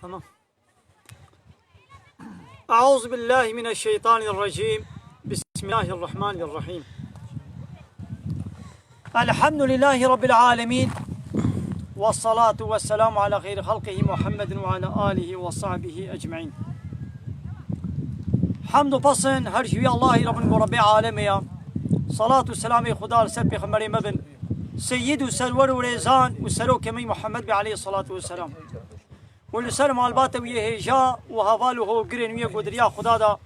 تمام. أعوذ بالله من الشيطان الرجيم. بسم الله الرحمن الرحيم. الحمد لله رب العالمين، والصلاة والسلام على خير خلقه محمد وعلى آله وصحبه أجمعين. حمد و پسند هر شوی الله رب العالمین. صلاة و سلام خدا لسر پیغمبر مبن سید و سرور و ریزان و سرو کمی محمد به علیه الصلاة والسلام و لسر مالبات و یه هجا و حوال و هو گرین و یه قدریا خدا دا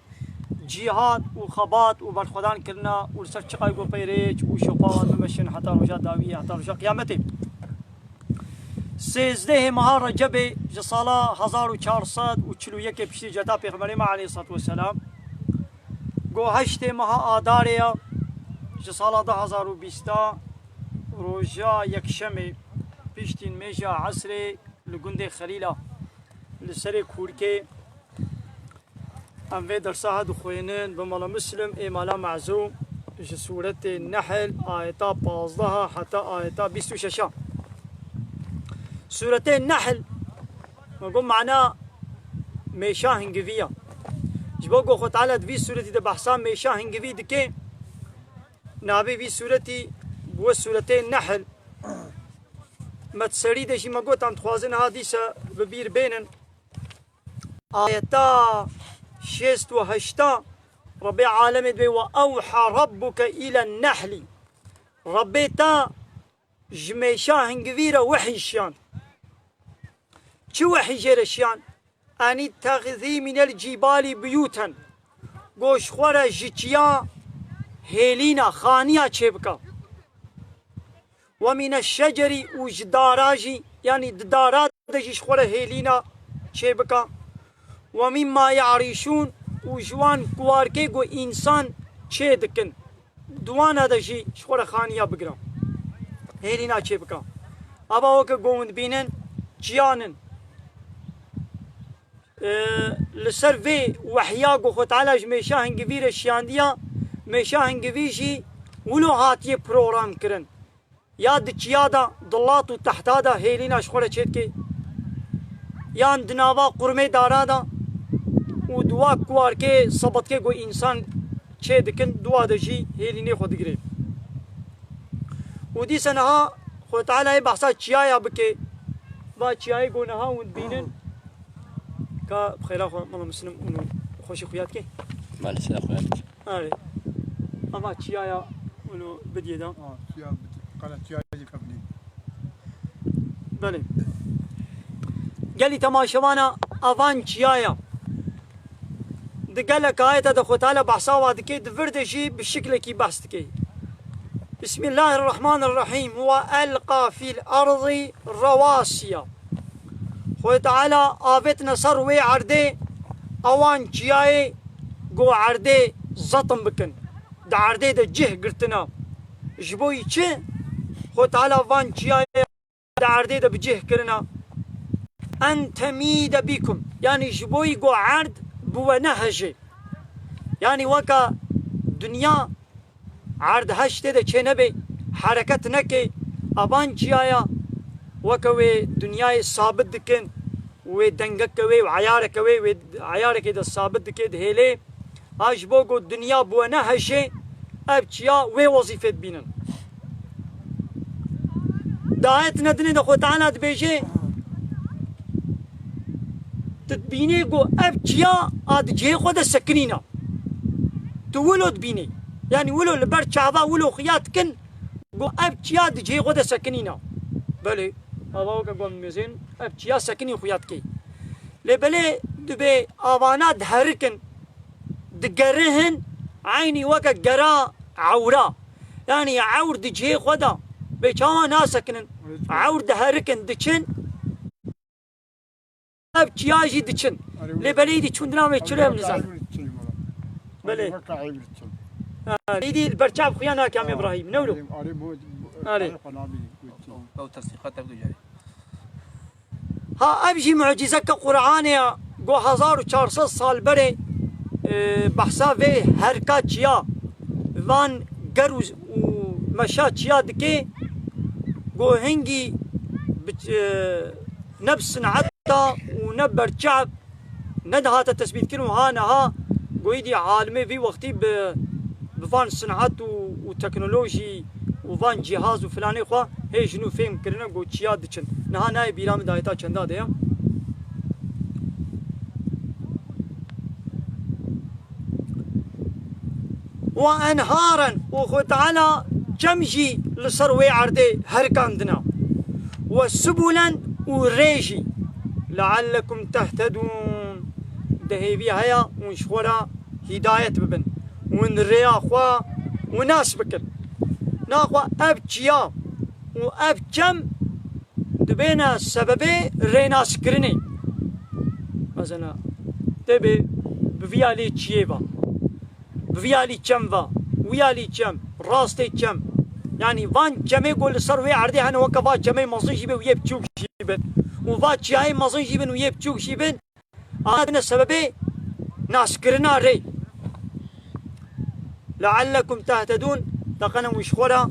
جهاد و خبات و برخودان کرنا و لسر چقای گو پیریج و شفاعت و مشن حتی رجا داویه حتی رجا قیامته. 13 ماه رجب جسالا 1441 پیشی جدا پیغمبر ما علیه الصلاة والسلام گو 8 ماه آداریا جسالا 2020 روژا یکشنبه پیشتین میجا عصر لگند خلیلا لسر کورکه ام في درسها دخوينين بمالا مسلم إمالا معزوم سورة النحل آيتا 15 حتى آيتا 26. سورة النحل نقول معناه ميشا هنجفيا جبوكو خو تعالى في سورة ده بحثان ميشا هنجفي دكي نابي في سورة بو سورة النحل ما تسري دشي ما قلت عم تخوازن حديثة ببير بينن آيتا 6 و 8 ربي عالمت بي وأوحى ربك إلى النحل ربي تا جميشا هنجفيرا وحيشان شو وحي جيرشيان أني تغذي من الجبال بيوتا قوش خورا جيتيا هيلينا خانيا تشيبكا ومن الشجر وجداراجي يعني دارات دجيش خورا هيلينا تشيبكا ومما يعرشون وجوان كواركي قو إنسان تشيدكن دوانا دجي شخورا خانيا بقرا هيلينا تشيبكا أبا وكا قوند بينن جيانن لسر في وحياقو خو تعالى جميشا هنجفير الشيانديا ميشا هنجفيجي ولو هاتي بروغرام كرن يا دچيادا ضلاتو تحتادا هيلينا شخورا چيدكي يان دناوا قرمي دارادا و دوا كواركي صبتكي قو انسان چيدكن دوا دجي هيليني خو دگري ودي سنها خو تعالى بحثا چيايا بكي با چياي قو نها وند بينن بخير أخو ماما مسلم إنه خوشي خوياتك. ما لسه خوياتك. أما تشيايا إنه بدي ده. تشيا قال تشيا يجي قبلي. بله. قال لي تماشوانا أفان تشيايا. دقالك آية دخو تعالى بحثاوا دكي دفرد شيء بالشكل كي بحثتكي. بسم الله الرحمن الرحيم وألقى في الأرض رواسي. خو تعالى آفت نصر وي عرده اوان چیای گو عرده زطم بکن دا عرده دا جه گرتنا جبوی چه خو تعالى وان چیای دا عرده دا بجه کرنا ان تمید بكم يعني جبوي گو عرد بو نهجه يعني وكا دنيا عرد هشته دا چه نبي حركت نكي ابان چیایا وكوي دنياي ثابت دكن ودنگك كوي وعيارك كوي وعيارك ده ثابت دكن هيلي اج بوغو الدنيا بو نهجه ابچيا وي وظيفه بينن دايت ندني ده خو تعالى بيجي تبيني جو ابچيا اد جي خود سكنينا تولد بيني يعني ولو لبر چاوا ولو خيات كن جو ابچيا د جي خود سكنينا بله آواو که گم میزین اب چیا سکنی خویات کی لبله دبی آوانا دهرکن دگرهن عینی وکا گرا عورا يعني عور دجي خدا بيچاوا ناسكنن عور دهركن دچن اب چیاجی دچن لبلی دی چوندنا می چرم نزان بله ایدی برچاب خیانا کام ابراهیم نولو آره او تصديقات تبدو جاري ها ابجي معجزه كقران يا جو 1400 سال بري بحثا في هركاتشيا وان گروز ومشاتشيا دكي جو هنجي نفس عطا ونبر شعب ندها تثبيت كن وهانها قويدي عالمي في وقتي بفان صناعات وتكنولوجي وفان جهاز وفلاني خوا هي شنو فهم كرنا قو تشياد دچن نها ناي بيرام دايتا چندا ديا وانهارا وخو تعالى جمجي لسروي عردي هركاندنا وسبلا وريجي لعلكم تهتدون دهيبي هيا ونشورا هداية ببن ونريا خوا وناس بكن ناخوا ابجيا وابجم دبينا سببي ريناس كرني مثلا تبي بفيالي تشيبا بفيالي تشمفا ويالي تشم راستي تشم يعني فان جمي يقول سروي عردي هنا وكفا جمي مصين شيبن ويبتشوك شيبن وفات جاي مصين شيبن ويبتشوك شيبن هذا السببي ناس كرنا ري لعلكم تهتدون تقنا وشخورا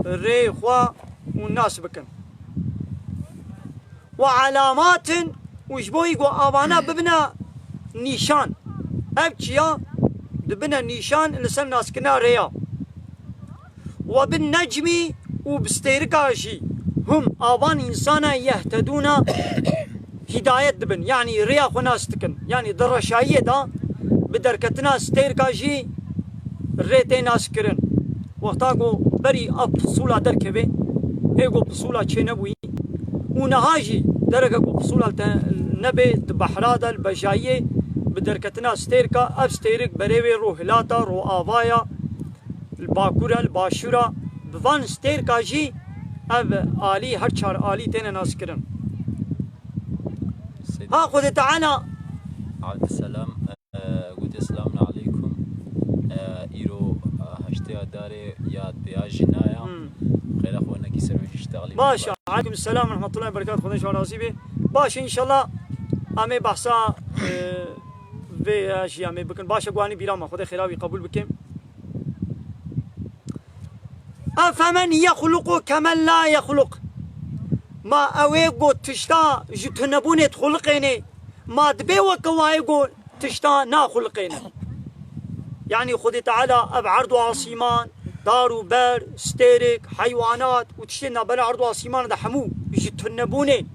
الري خوا والناس بكن وعلامات وشبوي قو آبانا ببنا نيشان أبكيا ببنا نيشان لسن ناس كنا ريا وبالنجم وبستيركاشي هم آبان إنسانا يهتدون هداية دبن يعني ريا خو ناس تكن يعني درشاية دا بدركتنا ستيركاشي ريتي ناس كرن وقتاقو بري أبصولا دركبه هيقو بصولا چنبوي ونهاجي دركو بصولا نبي بحرادا البجاية بدركتنا ستيركا أب ستيرك بريوي روهلاتا رو آوايا الباكورة الباشورة بفان ستيركا جي أب آلي هر چار آلي تين ناس كرن ها خذ تعالى عليه السلام قلت السلام عليكم إيرو هشتيا داري ياد بيا جنايا خير أخوانا كي سروي اشتغلي باشا عليكم السلام ورحمة الله وبركاته خذ إن شاء الله نصيبه باشا إن شاء الله أمي بحثا في أشياء أمي بكن باشا قواني بيراما خذ خيراوي قبول بكم أفمن يخلق كمن لا يخلق ما أويقو تشتا جتنبوني تخلقيني ما دبي وكوايقو تشتا نا خلقيني يعني خذ تعالى أب عرض وعصيمان دار وبر ستيرك حيوانات وتشتنا بلا عرض وعصيمان دا حمو جتنبوني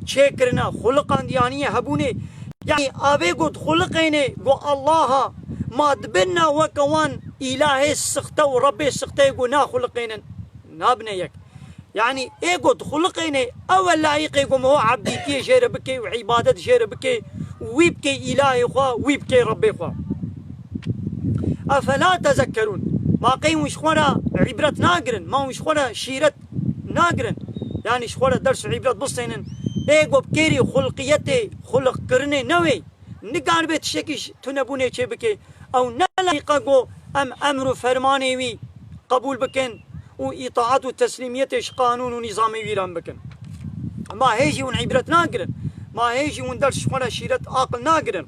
شكرنا خلقان ديانية هبوني يعني أبيقو تخلقيني قو الله ما دبنا وكوان إلهي السخطة وربي السخطة يقول نا خلقينا نابنيك يعني ايقو تخلقيني اول لايق يقوم هو عبدي كي جير بكي وعبادة جير بكي ويبكي إلهي خوا ويبكي ربي خوا أفلا تذكرون ما قيم شخورا عبرة ناقرن ما شخورا شيرت ناقرن يعني شخورا درس عبرة بصينن ايقو بكيري خلقيتي خلق كرني نوي نقان بيت شكيش تنبوني چه بكي او نلايقاقو امر فرماني وي قبول بكن وإطاعت وتسليميتش قانون ونظامي ويران بكن ما هيجي ونعبرت ناقرن ما هيجي وندرس ولا شيرت عاقل ناقرن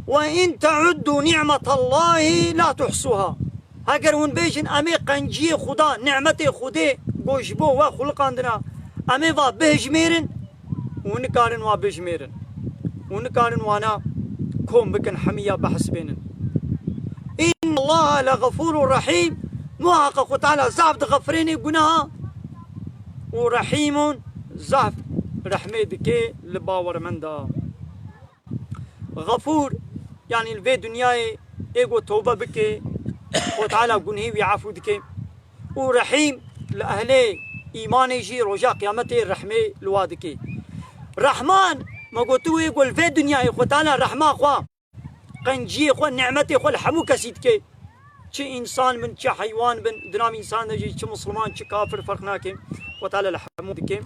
وإن تعدوا نعمة الله لا تحصوها هاجر ونبيجن أمي قنجي خدا نعمتي خدي قوشبو وخلقاندنا أمي وا بهجميرن ونكارن وا بهجميرن ونكارن وانا كوم بكن حمية بحس بينن إن الله لغفور رحيم محقق تعالى زعف غفريني قناها ورحيم زعف رحمة دكي لباور من دا غفور يعني الفي دنياي ايقو توبة بكي وتعالى قنهي ويعفو دكي ورحيم لأهلي إيماني جي رجاء قيامتي رحمة لوادكي رحمن ما قلتوا يقول في دنياي وتعالى رحمة خوا قنجي خو نعمتي خو الحمو كسيد كي شي انسان من شي حيوان بن دنام انسان نجي شي مسلمان شي كافر فرق ناكي خو تعالى الحمو دكي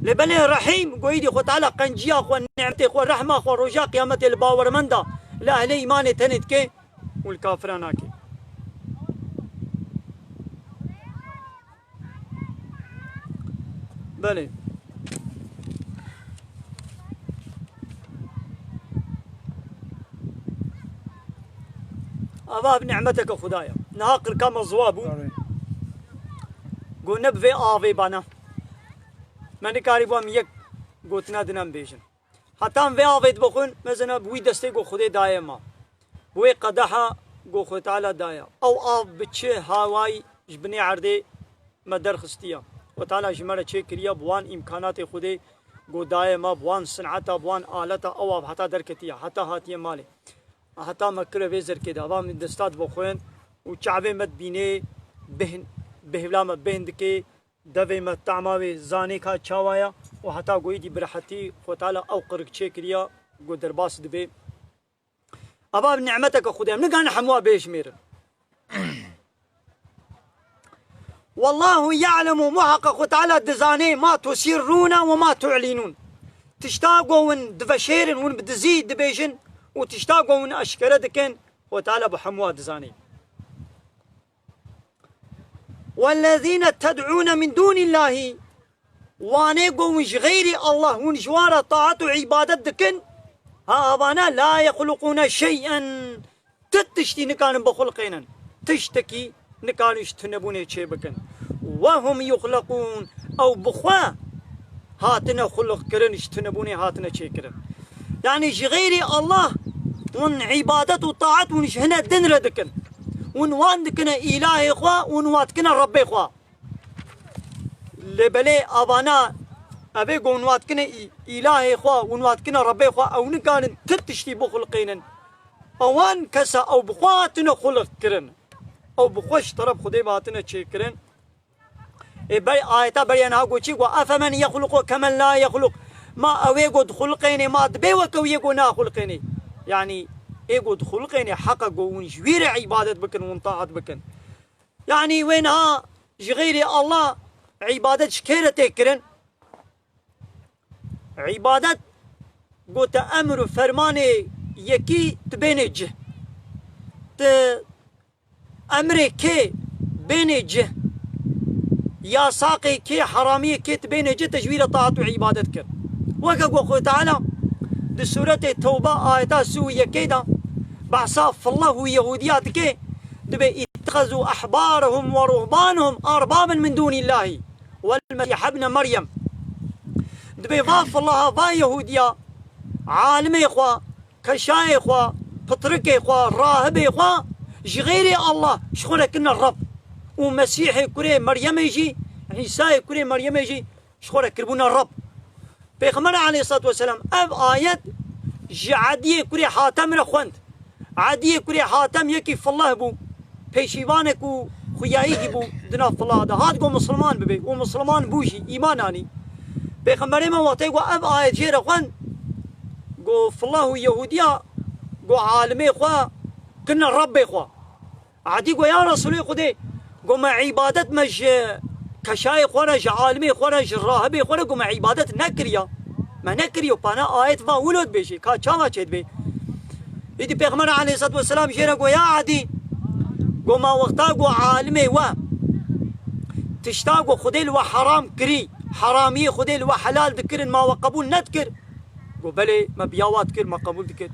لبني رحيم قويدي خو تعالى قنجي خو نعمتي خو رحمه خو رجاء قيامتي الباور مندا لاهل ايمان تنت كي والكافر ناكي بلي أباب نعمتك خدايا نهاقر كما زوابو گو نبوی آوی بانا من کاری بوام یک گوتنا دنم بیشن حتی وی آوید بخون مثلا بوی دسته گو خود دایه ما بوی قدحه گو خود تعالی دایا او آف بچه هاوای جبنی عرده ما درخستیا و تعالی جمره چه کریا بوان امکانات خود گو دایه ما بوان صنعتا بوان آلتا او آف حتی درکتیا حتی هاتیه مالی حتی مکره ویزر کده و من دستات بخون و چعبه مد بینه بهولا مد بهند که دوی مد تعماوی زانه که چاوایا و حتی گویی دی برحتی خود تعالی او قرق چه کریا گو درباس دوی أباب نعمتك خدام نقان حموا بيش مير والله يعلم محقق وتعالى دزاني ما تسرون وما تعلنون تشتاقوا ون دفشيرن ون بدزيد دبيشن وتشتاقوا ون أشكرا دكن وتعالى بحموا دزاني والذين تدعون من دون الله وانيقوا ونش غير الله ونجوار طاعة عبادة دكن ها أبانا لا يخلقون شيئا تتشتي نكان بخلقين تشتكي نكان يشتنبون شيء بكن وهم يخلقون أو بخوا هاتنا خلق كرن يشتنبون هاتنا شيء كرن يعني غير الله ون عبادة وطاعة ونش هنا دنر دكن ونوان دكن إله إخوة ونواتكن رب إخوة لبلي أبانا أبي قونوات كنا إله إخوة ونوات كنا ربي إخوة أو نكان تتشتي بخلقين أوان كسا أو بخواتنا خلق كرن أو بخوش طرف خدي باتنا شيء كرن بي آيتا بريانها قوشي وأفمن يخلق كمن لا يخلق ما أوي قد خلقين ما دبي وكوي قونا خلقين يعني إيه قد خلقين حقق ونجوير عبادة بكن ونطاعت بكن يعني وينها غير الله عبادة شكيرة تكرن عبادت قلت أمر فرماني يكي تبينج أمري كي بينج يا ساقي كي حرامي كي تبينج تجوير طاعة عبادتك وقال أخوة تعالى دي سورة التوبة آيات سوية كيدا بعصاف الله ويهوديات كي دبي اتخذوا أحبارهم ورهبانهم أربابا من دون الله والمسيح ابن مريم دبي ضاف الله فا يهوديا عالم إخوة كشاي إخوة بطرك إخوة راهب إخوة غير الله شخونا كنا الرب ومسيح كري مريم يجي عيسى كري مريم يجي شخونا كربونا الرب بيغمر عليه الصلاة والسلام أب آيات عادية كري حاتم رخوند عادية كري حاتم يكي في الله بو بيشيوانك وخيائي بو دنا في الله هذا هاد قو مسلمان ببي ومسلمان بوشي إيماناني بيغمبري ما وقتي قو أب آيات جير أخوان قو في الله يهوديا قو عالمي إخوا كنا الرب إخوا عادي قو يا رسولي خدي قو ما عبادت مش كشاي إخوانا عالمي إخوانا راهبي إخوانا قو ما عبادت نكريا ما نكريو بانا آيات فا ولود بيشي كا چاما چيد بي إدي بيغمبر عليه الصلاة والسلام جير قو يا عادي قو ما وقتا قو عالمي تشتاقو خدي لو حرام كري حرامي خدي لو حلال ذكر ما وقبول نذكر قو بلي ما بياوات كر ما قبول ذكر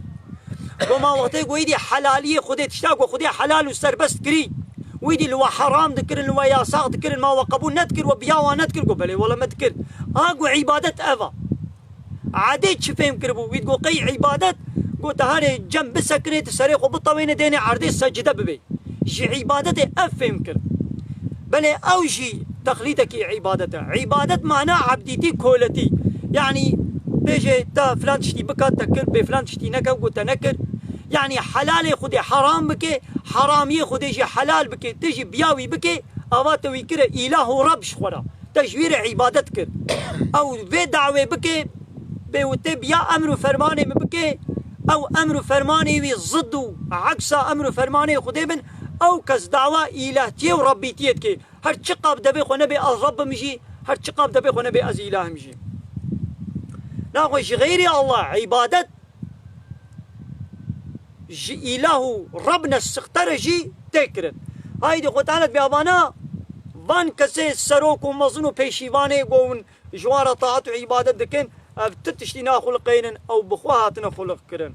قو ما وقتي قو يدي حلالية خدي تشتاقو خدي حلال وسربست كري ويدي لو حرام ذكر لو ياساق ذكر ما وقبول نذكر وبياوا نذكر قو بلي ولا ما ذكر قو عبادة أفا عادي تشفهم كربو ويد قو قي عبادة قو تهاني جنب سكنة تسريخ وبطوين ديني عردي سجدة ببي جي عبادة أفهم كر بلي أوجي تقليدك عبادة معناها عبديتي كولتي يعني بيجي تا فلان تشتي بكا تكر بفلان تشتي نكا قلت نكر يعني حلالي خدي حرام بكي حرامي خدي جي حلال بكي تجي بياوي بكي أواتوي كرا إله رب شخورا تجوير عبادتك أو في دعوة بكي بيوتي بيا أمر فرماني بكي أو أمر فرماني وي ضد عكس أمر فرماني خدي بن أو كز دعوة إلهتي وربيتيت كي هر شقاب دبي خو نبي الرب مجي هر شقاب دبي خو نبي از إله مجي ناخوش غير الله عبادة إله ربنا السختر جي تكرن هايدي خو تعالى بيابانا وان كسي سروك ومظنو بيشيواني قون جوار طاعة عبادة دكن تتشتنا خلقين أو بخواتنا خلق كرن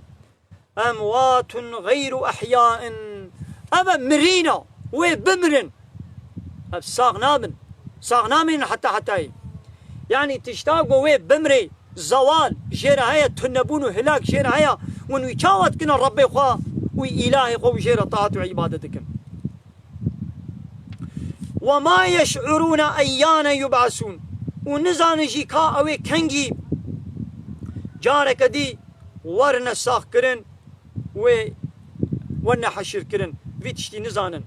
أموات غير أحياء أما مرينا وبمرن أبساق نابن ساغنامين حتى يعني تشتاقوا وي بمري زوال جيرا هيا تنبون وهلاك جيرا هيا ونوي كاوت كنا ربي خوا وإلهي خوا جيرا طاعت وعبادتكم وما يشعرون أيان يبعثون ونزان جي كا اوي كنجي جارك دي ورنا ساخ كرن ورنا حشر كرن في تشتي نزانن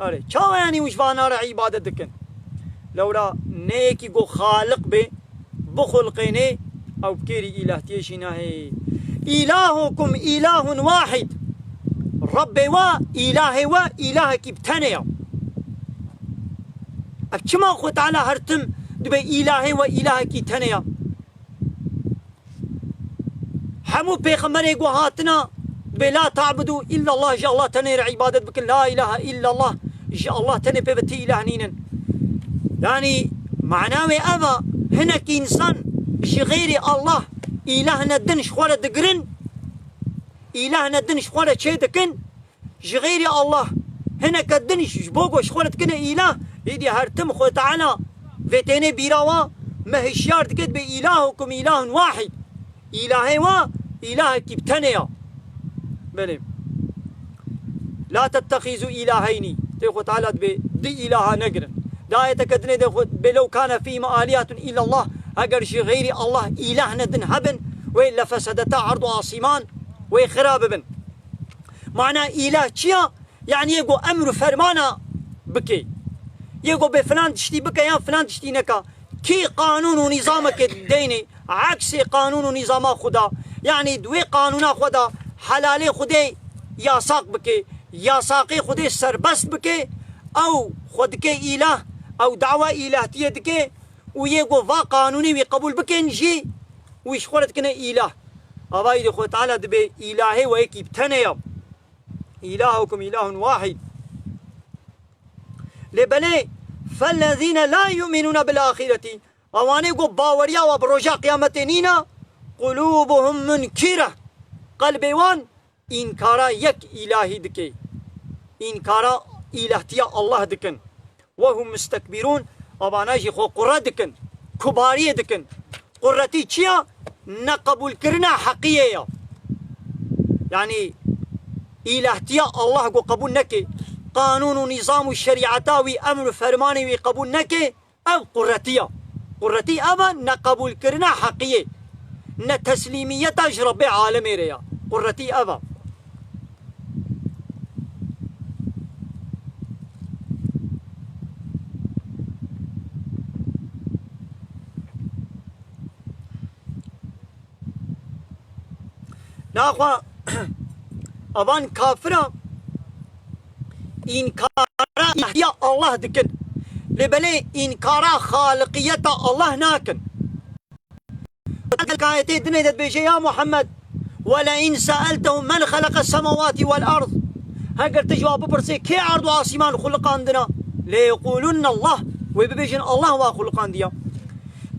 أري شو يعني وش فانا عبادتكن لورا نيكي جو خالق به بخلقيني أو بكيري إله تيشينا هي إلهكم إله واحد ربي وإله كبتنيا أبشما أخو تعالى هرتم دبي إلهي وإله كبتنيا حمو بيخمري قو هاتنا دبي لا تعبدوا إلا الله جاء الله تنير عبادت بك لا إله إلا الله جاء الله تنير ببتي إله نينا يعني معناه أبا هناك إنسان جي غيري الله إلهنا الدنش خوالة دقرن إلهنا الدنش خوالة شي دكن جي غيري الله هناك الدنش جبوغو شخوالة كنا إله يدي هرتم خو تعالى فيتيني بيراوا ما هشيار دكت بإلهكم إله واحد إلهي إله كبتنيا بلي لا تتخذوا إلهين تيخو تعالى دي إله نقرن داية كدني بلو كان فيما آلهة إلا الله أجر شي غيري الله إلهنا دن هبن وإلا فسدتا عرض عاصمان وخراب بن معنى إله شيا يعني يقو أمر فرمانا بكي يقو بفلان تشتي بكي يا فلان تشتي نكا كي قانون ونظامك ديني عكس قانون ونظام خدا يعني دوي قانون خدا حلالي خدي يا ساق بكي يا ساقي خدي سربست بكي أو خدكي إله أو دعوة إلهتية دكي ويقو فا قانوني ويقبول بكين جي ويشخورت كنا إله أبايد خو تعالى دبي إلهي ويكي بتنيا إلهكم إله واحد لبني فالذين لا يؤمنون بالآخرة أواني قو باوريا وبروجا قيامتينينا قلوبهم منكرة قلبي وان إنكارا يك إلهي دكي إنكارا إلهتيا الله دكن وهم مستكبرون أباناجي خو قرى دكن كبارية دكن قرتي تشيا نقبول كرنا حقيقية يعني إلهتيا الله قو قبول نكي قانون ونظام الشريعتاوي أمر فرماني ويقبول نكي أو قرتي أبا نقبول كرنا حقيقية نتسليمية تجربة عالمي ريا قرتي أبا ناخوا أبان كافرة إنكارا يا الله دكن لبلي إنكارا خالقية الله ناكن الكايتي دنيا بيجي يا محمد ولئن سألتهم من خلق السماوات والأرض هاجر تجواب برسي كي عرض وعاصمان خلق عندنا ليقولن الله وبيجن الله وخلق عندنا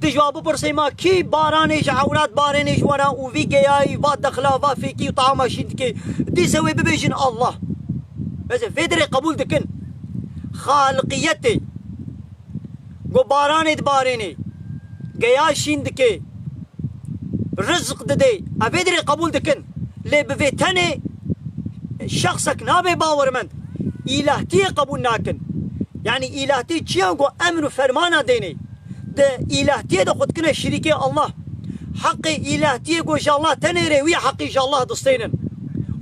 تجواب برسي ما كي بارانيش عورات بارانيش ورا وفي جاي بعد دخلا وفيكي وطعام شدكي دي سوي ببيجن الله بس فيدري قبول دكن خالقيتي قو باراني دباريني جاي شندكي رزق ددي افيدري قبول دكن لي بفيتني شخصك نابي باورمند إلهتي قبول ناكن يعني إلهتي تشيانقو أمر فرمانا ديني ده إلهتي ده خد كنا شريكي الله حقي إلهتي قو جا الله تنيري وي حقي جا الله دستينن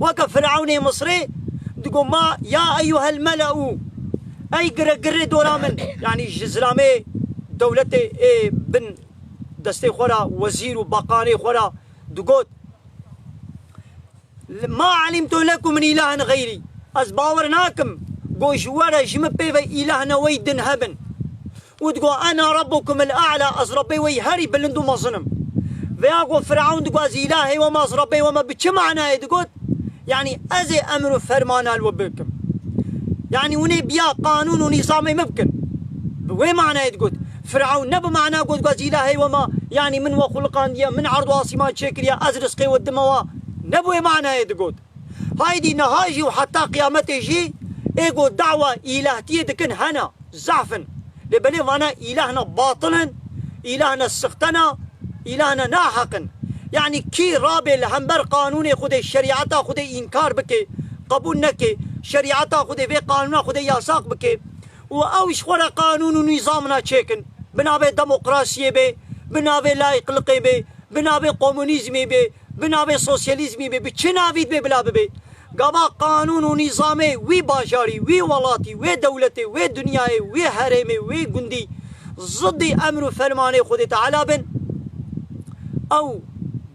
وقف فرعوني مصري دقو ما يا أيها الملأ أي قرق دورا من يعني جزلامي دولتي بن دستي خورا وزير وبقاني خورا دقوت ما علمت لكم من إله غيري أزباورناكم قو جوارا جمبي في إلهنا ويدن هبن وتقول أنا ربكم الأعلى أزربي ويهري بلندو مظلم فياقو فرعون تقول أزي إلهي وما أزربي وما بتشمعنا تقول يعني أزي أمر فرمانا الوبكم يعني وني بيا قانون ونظامي ممكن وين معناه تقول فرعون نب معناه قد أزي إلهي وما يعني من وخلقان ديا من عرض عاصمات شكريا أزرسقي والدموا نبوي معنى يدقود هايدي نهاجي وحتى قيامته جي ايقو دعوة إلهتية دكن هنا زعفن لبني وانا إلهنا باطلا إلهنا السختنا إلهنا ناحقا يعني كي رابي لهمبر قانوني خده شريعتا خده إنكار بكي قبول نكي شريعتا خده في قانونا خده ياساق بكي وأوش خورا قانون ونظامنا تشيكن بنابي ديمقراطية بي بنابي لايقلقي بي بنابي كومونيزمي بي بنابي سوسياليزمي بي بچناويد بي بلا بي قبا قانون ونظامي وي باجاري وي ولاتي وي دولتي وي دنياي وي هرمي وي قندي ضدي أمر فرماني خده تعالى بن أو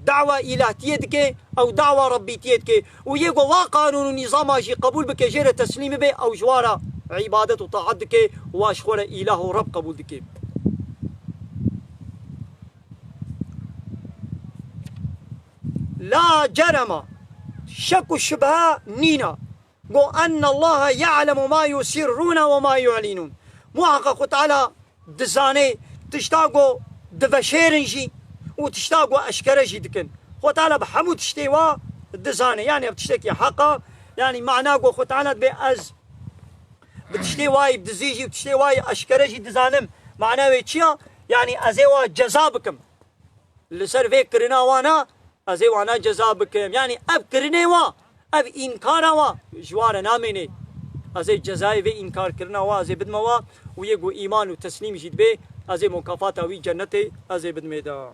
دعوة إلهتيتك أو دعوة ربيتيتك ويقول وا قانون ونظام اجي قبول بك جير تسليم به أو جوارا عبادة وطاعتك واشخور إله ورب قبول دك لا جرم شك الشبهة نينا قو أن الله يعلم ما يسرون وما يعلنون محقق تعالى دزاني تشتاقو دفشيرنجي وتشتاقوا أشكرجي دكن خو تعالى بحمود تشتيوا الدزاني يعني بتشتكي حقا يعني معناه خو تعالى بأز بتشتيواي بدزيجي بتشتيواي أشكرجي دزانم معناه ويتشيا يعني أزيوا جزابكم اللي صار فيك كرنا وانا أزيوانا جزابكم يعني أب كرني وا أب إنكارا وا جوار ناميني أزي جزاي في إنكار كرنا وا أزي بدما وا ويقو إيمان وتسليم جيد بي أزي مكافاتا وي جنتي أزي بدميدا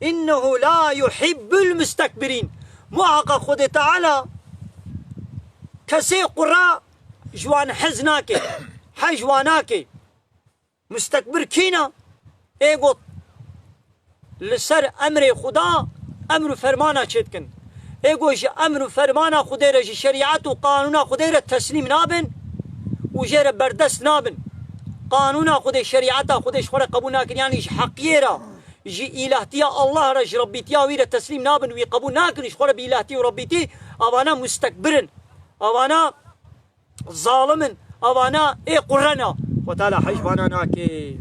إنه لا يحب المستكبرين محقق خود تعالى كسي قراء جوان حزناك حجواناك مستكبر كينا ايقو لسر أمر خدا أمر فرمانا شدكن ايقو جي أمر فرمانا خدير جي شريعت وقانونا خدير تسليم نابن وجير بردست نابن قانونا خدي شريعتا خدي شخورا قبولنا كن يعني حقيرا جي إلهتيا الله رج ربيتيا ويرا تسليم نابن ويقبول ناكن شخورا بإلهتي وربيتي أوانا مستكبرن أوانا ظالمن أوانا إيه قرنا وتعالى حجبانا ناكي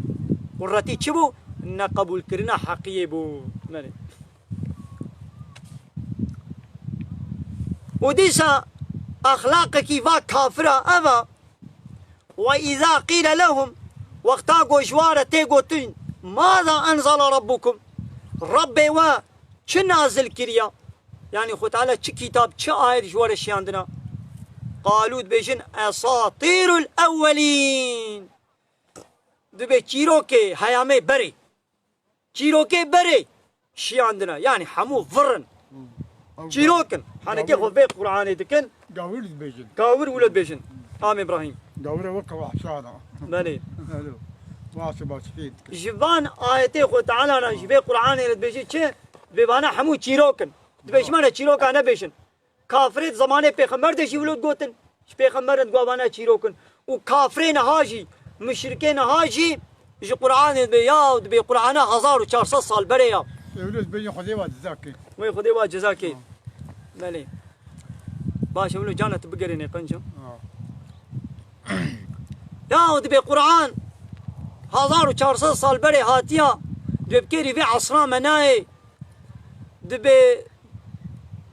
قرتي تشبو إن قبول كرنا حقية بو مالي وديسا أخلاقك كيفا كافرة أبا وإذا قيل لهم وقتا جوارة تيغوتين ماذا أنزل ربكم ربي و چه نازل كريا يعني خو تعالى چه كتاب چه آية جوارة شياندنا قالوا بيجن أساطير الأولين دبي چيروكي هيامي بري چيروكي بري شياندنا يعني حمو فرن چيروكن حانا كيف في قرآن دكن قاور بيجن قاور ولد بيجن إبراهيم قاور وقع وحشانا بني هلو واسبا سفيد جبان آياتي خو تعالى أنا جبي قرآن يلد بيجي چه بيبانا حمو چيروكن دبيش مانا چيروك أنا بيشن كافرين زمانه پیغمبر دشي ولد گوتن پیغمبر دگوانا چيروكن وكافرين هاجي مشركين هاجي جي قرآن يلد بي يا دبي قرآن 1400 سال بريا ولد بيجن خذي واد زاكي وي خدي وا جزاكي مالي باش ولو جانت بقريني قنجم يا دبي قرآن 1400 سال بري هاتيا دبي بكيري في عصرنا مناي دبي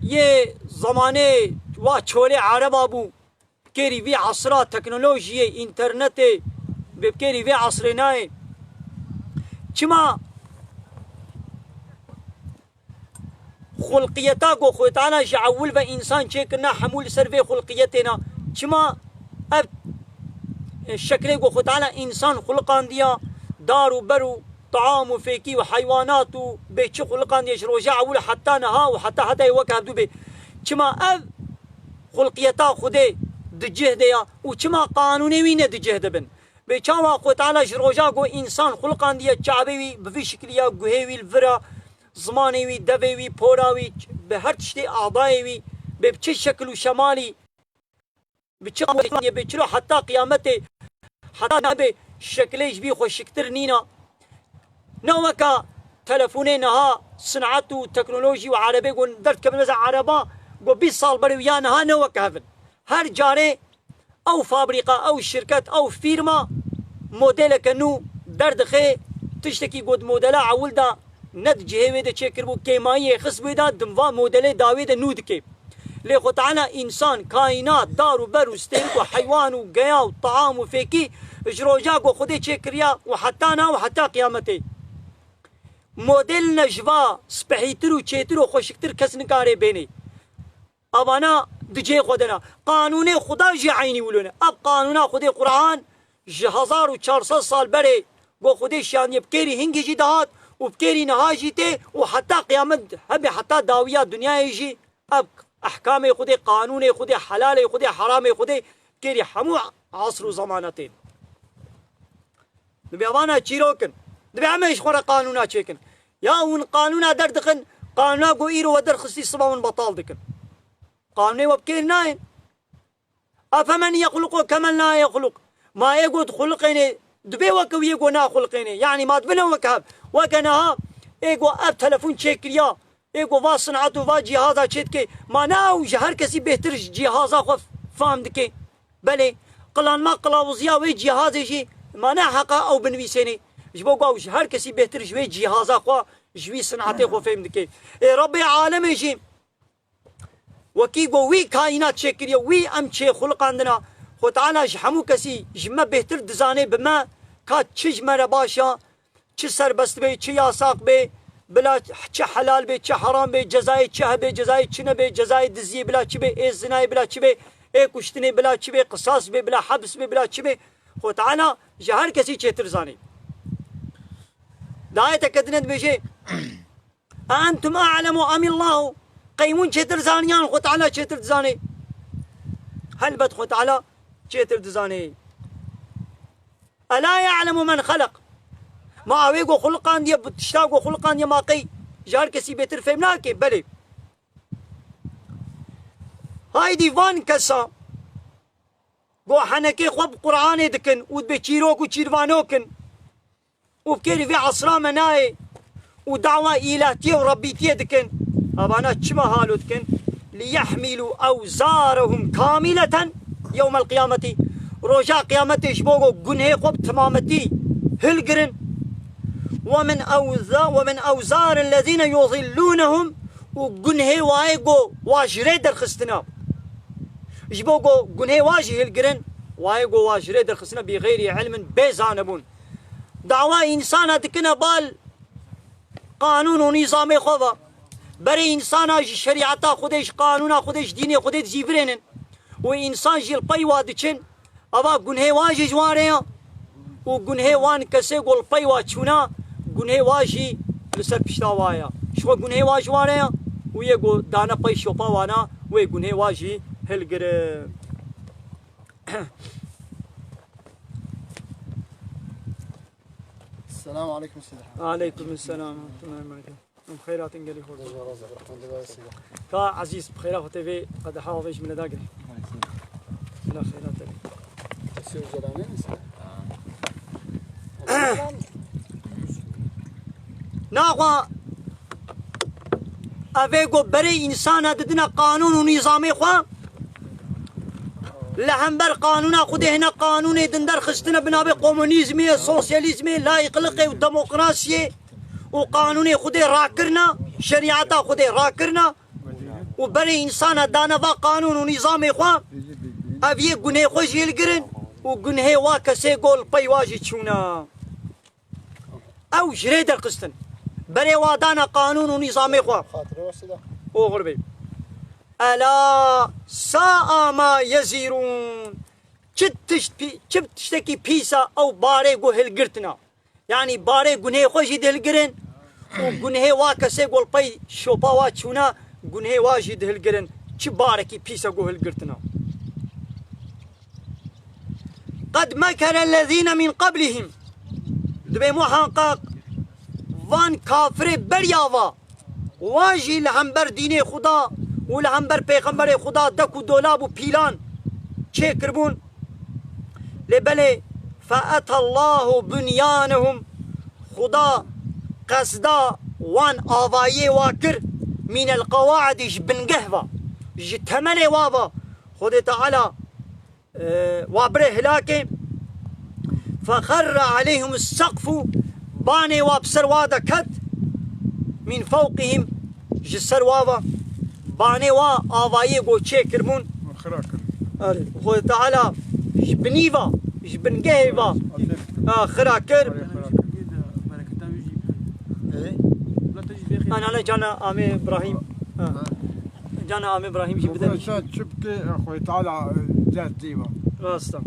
يه زمانه وا چولي عرب ابو بكيري في عصرا تكنولوجيا انترنت بكيري في عصرناي چما خلقيتا کو خو تعالى جعول با انسان چه كنا حمول سر في خلقيتنا چما اب الشكل کو خو تعالى انسان خلقان ديا دار وبرو طعام وفيكي وحيوانات وبيتش خلقان ديا رجع عول حتى نها وحتى يوكا دوبي چما اب خلقيتا خدي دجهديا وچما قانوني وين دجهدبن بيچوا خو تعالى رجع کو انسان خلقان ديا چابي بفي شكليا گوهي الفرا زماني وي دبي وي پوراوي بهر تشتي اعضاي وي بچ شكل وشمالي بچلو حتى قيامته حتى به شكليش بي خوشكتر نينا نوكا تلفوني نها صنعت وتكنولوجي وعربي قول درت كم نزع عربا قول 20 صال بري ويا نها نوكا هفن هر جاري او فابريقة او شركات او فيرما موديل كنو درد خي تشتكي قد موديلا عولدا ند جهوي ده چه کربو كيماية خصبه ده دموا موديل داوي ده نود كي لخو تعالى إنسان كائنات دار وبر وستيرك وحيوان وقيا وطعام وفيكي اجروجاك وخده چه كريا وحتى نا وحتى قيامته موديل نجوا سبحيتر وچيتر وخوشكتر كس نكاره بيني ابانا دجي خودنا قانون خدا جي عيني ولونه اب قانون خدا قرآن 1400 سال بره گو خودی شانی بکری هنگی جی دهات و بکری نهاجی ته و حتی قیامت هبه حتی داویا دنیای جی اب احکام خودی قانون خودی حلال خودی حرام خودی بکری همو عصر و زمانتين دبي اوانا چیروکن دبي همش خورا قانونا چیکن یا اون قانونا در دخن قانونا گو ایرو و در خستی صباون بطال دکن قانوني وبكير ناين افمن يخلق كمن لا يخلق ما يقول خلقيني دبي وكو يقول نا خلقيني يعني ما دبنا وكهب وكنها يقول اب تلفون شكريا يقول وا صنعته وا جهازا چتكي ما ناو هر كسي بهتر جهازا خو فهم دكي بلي قلان ما قلاوزيا وي جهاز شي ما نا حقا او بنويسيني جبو قاو هر كسي بهتر جوي جهازا خو جوي صنعته خو فهم دكي ربي عالم شي وكي قو وي كائنات شكريا وي ام چه خلق عندنا خو تعالى همو كسي جمع بهتر دزاني بما كات چج مره باشا چه سربست بي چه ياساق بي بلا چه حلال بي چه حرام بي جزاي چه بي جزاي چنه بي جزاي دزي بلا چه بي زناي بلا چه بي كشتني بلا چه بي قصاص بي بلا حبس بي بلا چه بي خو تعالى جهر كسي چه ترزاني داية كدنت بيجي أنتم أعلم أم الله قيمون چه ترزانيان خو تعالى چه ترزاني هل بد خو تعالى چه ترزاني ألا يعلم من خلق ما أويقو خلقان دي بتشتاقو خلقان دي ماقي جار كسي بيتر فهمناكي بلي هاي ديوان كسا قو حنكي خوب قرآن دكن ودبي چيروك وچيروانوكن وبكيري في عصرا مناي ودعوة إلهتي وربيتي دكن أبانا چما هالو دكن ليحملوا أوزارهم كاملة يوم القيامة رجاء قيامته شبوغو قنهي قب تمامتي هلقرن ومن أوزار الذين يضلونهم وقنهي وايقو واجري در خستنا شبوغو قنهي واجي هلقرن وايقو واجري در خستنا بغير علم بيزانبون دعوة إنسانا تكنا بال قانون ونظام خوضا بري إنسانا شريعتا خودش قانونا خودش ديني خودش زيفرينن وإنسان جيل بايوا دچن أبا گنهي واجي جواريا وگنهي وان كسي قول بايوا چونا گنهي واجي لسر پشتاوايا شو گنهي واجي واريا ويقو دانا باي شوپا وانا وي گنهي واجي هلگر السلام عليكم سيدي. عليكم السلام ورحمة الله وبركاته. بخيرات انقلي خود كا عزيز بخيرات وتبي قد حافظ من داقري لا خيرات لك تسير جلانين ناقوا أفيقو بري إنسان ددنا قانون ونظامي خوا لهمبر قانونا خده هنا قانون دندر خستنا بنابي قومونيزمي سوسياليزمي لا يقلقي وديمقراطية وقانون خده راكرنا شريعتا خده راكرنا وبري إنسان دانوا قانون ونظامي خوا أبيه قنه خوش يلقرن وقنه واكسي قول بايواجي تشونا أو جريد القسطن بري وادانا قانون ونظامي خوا خاطري وسيدة او غربي ألا ساء ما يزيرون تشتكي بيسا أو باري قو هلقرتنا يعني باري قنه خوش يدهلقرن وقنه واكسي قول باي شوبا واتشونا قنه واجي يدهلقرن چه باركي بيسا قو هلقرتنا قد مكر الذين من قبلهم دبي محقق وان كافر برياوا واجي لهمبر دين خدا ولهمبر پیغمبر خدا دكو دولاب و بيلان چه کربون لبلي فأتى الله بنيانهم خدا قصدا وان آوائي واكر من القواعد جبنقهوا جتمني وابا خد تعالى وابره هلاكي فخر عليهم السقف باني وابسر وادا كت من فوقهم جسر واوا باني وا آوائي گو چه کرمون خراكر خود تعالى جبنيفا جبنگهيفا خراكر انا جانا امي ابراهيم جانا امي ابراهيم جي بدل وبرشاد شبكي اخوي تعالى ذات ديما راستا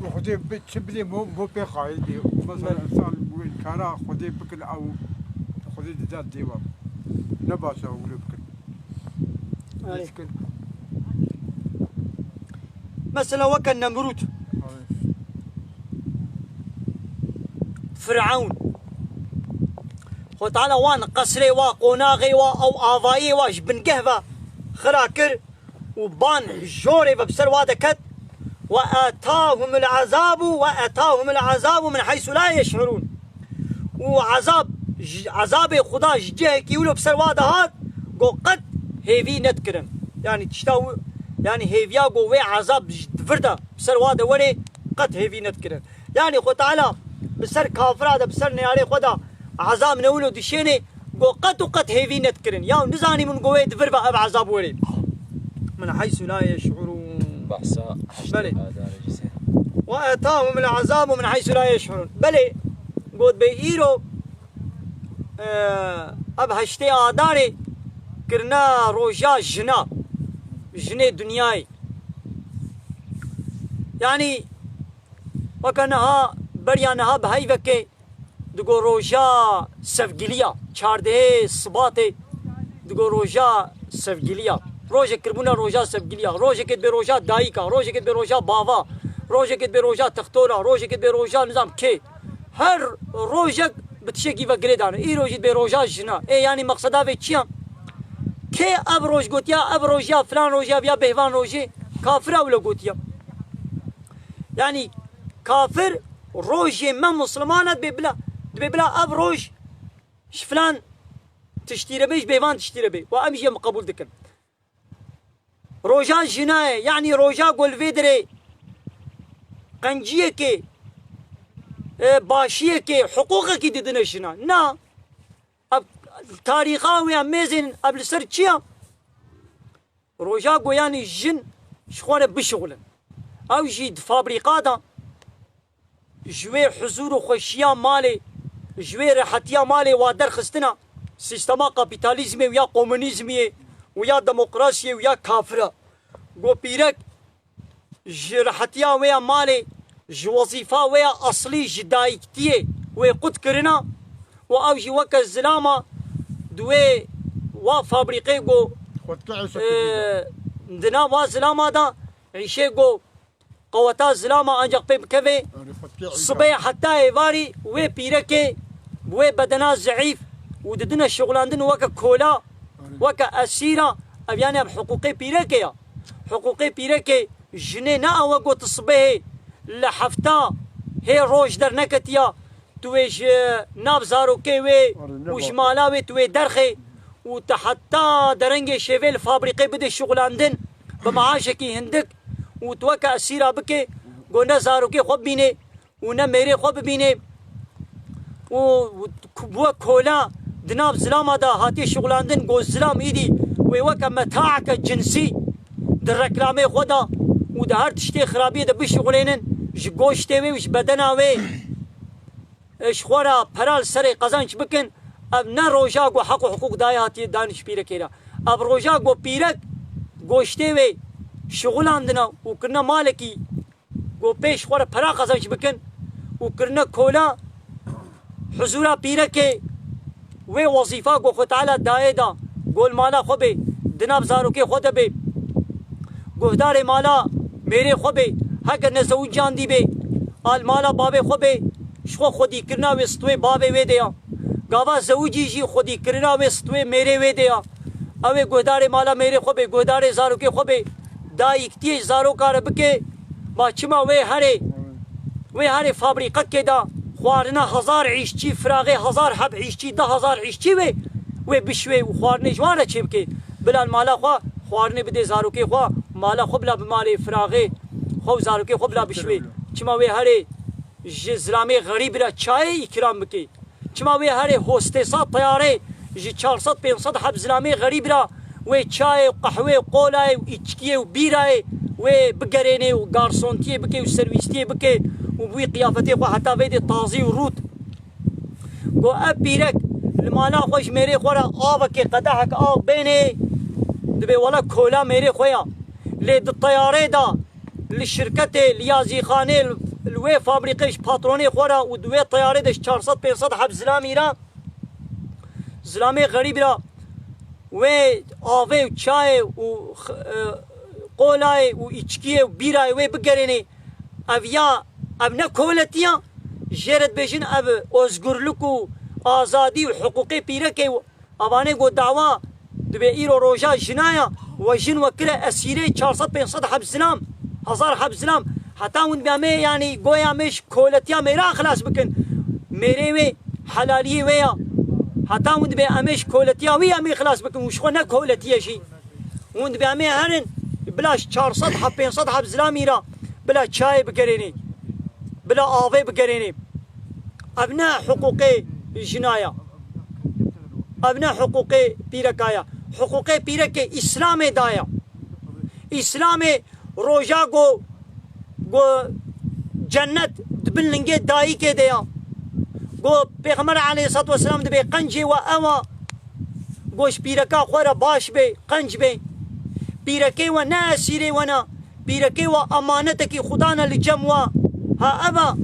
وخذي بتشبلي مو بقايل دي مثلا انسان كارا خذي بكل او خذي ذات ديما نباشا اقول بكل مسكين مثلا وكان نمرود فرعون خو تعالى وان قصري وا قوناغي وا او آوائي وا جبنگهوا خراكر وبان جوري ببسر وادكت وآتاهم العذاب من حيث لا يشعرون عذاب خدا جه كيولو بسر وادهات قو قد هيفي نتكرن يعني تشتاو يعني هيفيا قو وي عذاب فردا بسر واده وري قد هيفي نتكرن يعني خو تعالى بسر كافرا بسر نياري خدا عذاب نولو دشيني قو قد هيفي نتكرن يا نزاني من قوي دفربا اب عذاب وري من حيث لا يشعرون بحثا بلي وآتاهم العذاب من حيث لا يشعرون بلي قد بيئيرو اب هشتي آداري کرنا روجا جنه دنیای يعني وكانها بريانها بهاي وكي دگو روجا سفگلیا چارده صباته دگو روجا سفگلیا روجه کربونا روجا سفگلیا روجه کت به روجا دایکا روجه کت به روجا باوا روجه کت به روجا تختورا روجه کت به روجا نظام کی هر روجه بتشکی و گریدان ای روجه به روجا جنا ای يعني مقصدا و چیام که اب روج گوتیا اب روجا فلان روجا بیا بهوان روجه کافر اولا گوتیا يعني كافر روجي ما مسلمانات ببلا اب روج فلان تشتري بيش بيوان تشتري بي وامشي مقبول دكن روجا جناية يعني روجا قول فيدري قنجية كي باشية كي حقوقك كي ددنا شنا نا اب تاريخا ويا ميزن قبل سر چيا روجا قو يعني جن شخوانه بشغلن او جيد فابريقادا جوي حضور وخوشيا مالي جوي راحتيا مالي وادر خستنا سيستما كابيتاليزمي ويا كومونيزمي ويا ديمقراطية ويا كافرة قو بيرك راحتيا ويا مالي وظيفة ويا أصلي جدايكتية ويقود كرنا واو جي وكا الزلامة دوي وا فابريقي قو دنا وا زلامة دا عيشي قو قوتا زلامة انجاق بيب كفي صبح حتى ايواري وي بيركي وي بدنا ضعيف وددنا الشغلاندن وكا كولا وكا اسيرة ابياني بحقوقي بيركي حقوقي بيركي جني نا وقو تصبحي لحفتا هي روج در نكتيا تويش ناب زاروكي وي وجمالا وي توي درخي وتحتى درنجي شيفيل فابريقي بده الشغلاندن بمعاشكي هندك وتوكا اسيرة بكي قلنا زاروكي خوب بيني ونا ميري خوب بيني و كولا دناب زلامة دا هاتي شغلاندن قو الزلام ايدي ويوكا متاعك الجنسي در ركلامي خودا ودا هر تشتي خرابية دا بشغلينن جگوشتي وي وش بدنا وي اشخورا پرال سري قزانش بكن اب نا روجا قو حق وحقوق داي هاتي دانش بيركيرا اب روجا قو بيرك گوشتي وي شغلاندنا وكرنا مالكي قو بيش خورا پرا قزانش بكن وكرنا كولا حضورا بيركي وي وظيفة قو خو تعالى دايدا قول مالا خوبي دناب زاروكي خودا بي گهدار مالا میرے خوبه هگر نزوج جان دی بی آل مالا بابه خوبه شخو خودی کرنا و ستوی بابه وی دیا گاوا زوجی جی خودی کرنا و ستوی میرے وی دیا اوه گهدار مالا میرے خوبه گهدار زارو که خوبه دا اکتی زارو کار بکه با چما وی هره فابریقه که دا خوارنا 1000 عیشچی فراغه 1000 حب عیشچی 10000 عیشچی وی بشوی و خوارنه جوانه چه بکه بلال مالا خوارنه بده زارو که مالا خوب لا بمالي فراغي خو زارو كي خوب لا بشوي چما وي هري جی زلامه غریب را چای اکرام بکی چما وی هر هوستسا طیاره جی 400 500 حب زلامه غریب را و چای و قهوه و قولای و ایچکی و بیرای و بگرینه و گارسونتی بکی و سرویستی بکی و بوی قیافتی خو حتی وید تازی و رود گو اب بیرک لمانا خوش میره خورا آب که قدحک آب بینه دبی ولا کولا میره خویا لید طیاره دا لشرکت لیازی خانه الوی فابریکش پاترونی خورا و دوی طیاره دش 400 500 حب زلامی را زلامه غریب را و آوه و چای و قولای و ایچکی و بیرای و بگرینی اویا اب نه کولتیا جرد بجن اب ازگرلک و آزادی و حقوقی پیرکی و اوانه گو دعوا دبی ایرو روژا جنایا و جن وکره اسیره 400 500 حب زلام 1000 حب زلام حتی اون بیامه یعنی گویا مش کولتیا میرا خلاص بکن میره وی حلالی ویا حتی اون بی امش کولتیا وی امی خلاص بکن وش خو نه کولتیا شی اون بی امی هرن بلاش 400 حب 500 حب زلامی را بلا چای بگرینی بلا آوه بگرینی ابنا حقوقی جنایا ابنا حقوقی پیرکایا حقوقی پیرک اسلام دایا اسلام روجا گو جنت دبلنگه دایی که دیا گو پیغمبر علیه الصلاة والسلام دبی قنجی و اوا گوش پیرکا خورا باش بی قنج بی پیرکی و نه اسیری و نه پیرکی و امانتکی خدانا لجم و ها ابا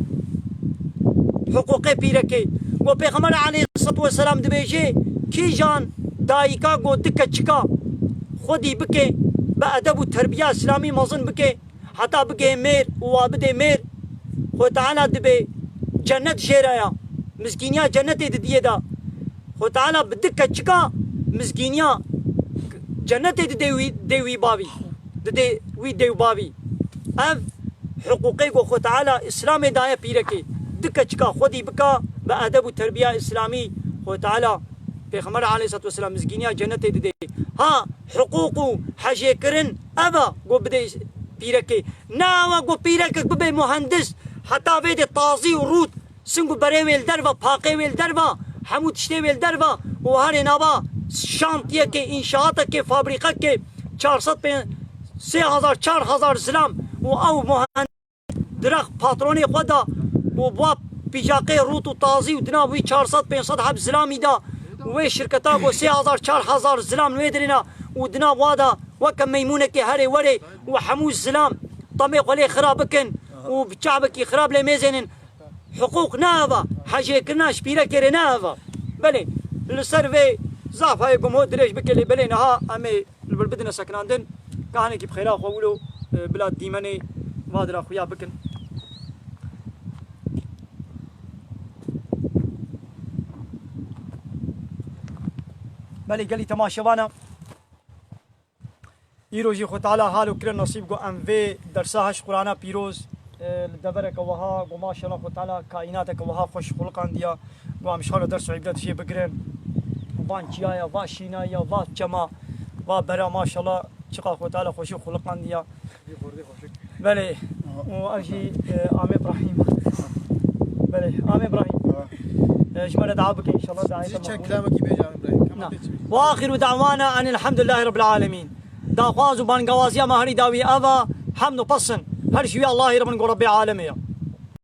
حقوق پیرکی گو پیغمبر علیه الصلاة والسلام دبی جی کی جان دایکا گو دکا چکا خودی بکه با ادب و تربیه اسلامی مزن بکه حتی بکه میر و وابد میر خود تعالی دبی جنت جیرایا مسکینیا جنت دیه دا خود تعالی بدکا چکا مسکینیا جنت دیوی بابی دیوی دیو بابی ام حقوقی کو خود تعالی اسلام دایا پیرکی دکا چکا خودی بکا با ادب و تربیه اسلامی خود تعالی پیغمبر علیه الصلاة والسلام مسکینیا جنت دیه ها حقوق حاجه کرن ابا گو بده پیرکی ناوا گو پیرک ببه مهندس حتی وید تازی و رود سنگو بره ویل دروا پاقه ویل دروا حمود شته ویل دروا و هر نابا شانتیه که انشاءات که فابریکه که 400 3000 4000 زلام و او مهندس درخ پاترونی خدا و با پیجاقه رود و تازی و دنا وی 400 500 حب زلامی دا و شرکتا گو 3000 4000 زلام نویدرینا و دنا وادا وكم ميمونة كي هاري وري وحموز زلام طميق ولي خرابكن وبشعبك خراب لي ميزنن حقوق نافا حاجة كناش بيرا كيري نافا بلي السيرفي زعف هاي قمو دريش بكلي بلي نها امي البلبدنا سكناندن كهاني كي بخيرا خوولو بلاد ديماني وادرا خويا بكن بلي قال لي تماشوانا ایروزی خود تعالی حالو کرن نصیب گو ام وی درسهاش قرآن پیروز دبرک وها گو ماشاءالله خود تعالی کائناتک وها خوش خلقان دیا گو امشار درس و عبرت شی بگرن وان چیایا و شینایا و جما و برا ماشاءالله چقا خود تعالی خوشی خلقان دیا بله و اجی عام ابراهیم بله عام ابراهیم جمال دعابك ان شاء الله دعاية كلامك يا ابراهيم واخر دعوانا ان الحمد لله رب العالمين داخواز و بانگوازیا مهری داوی اوا حمد و پسن هر شوی الله رب العالمین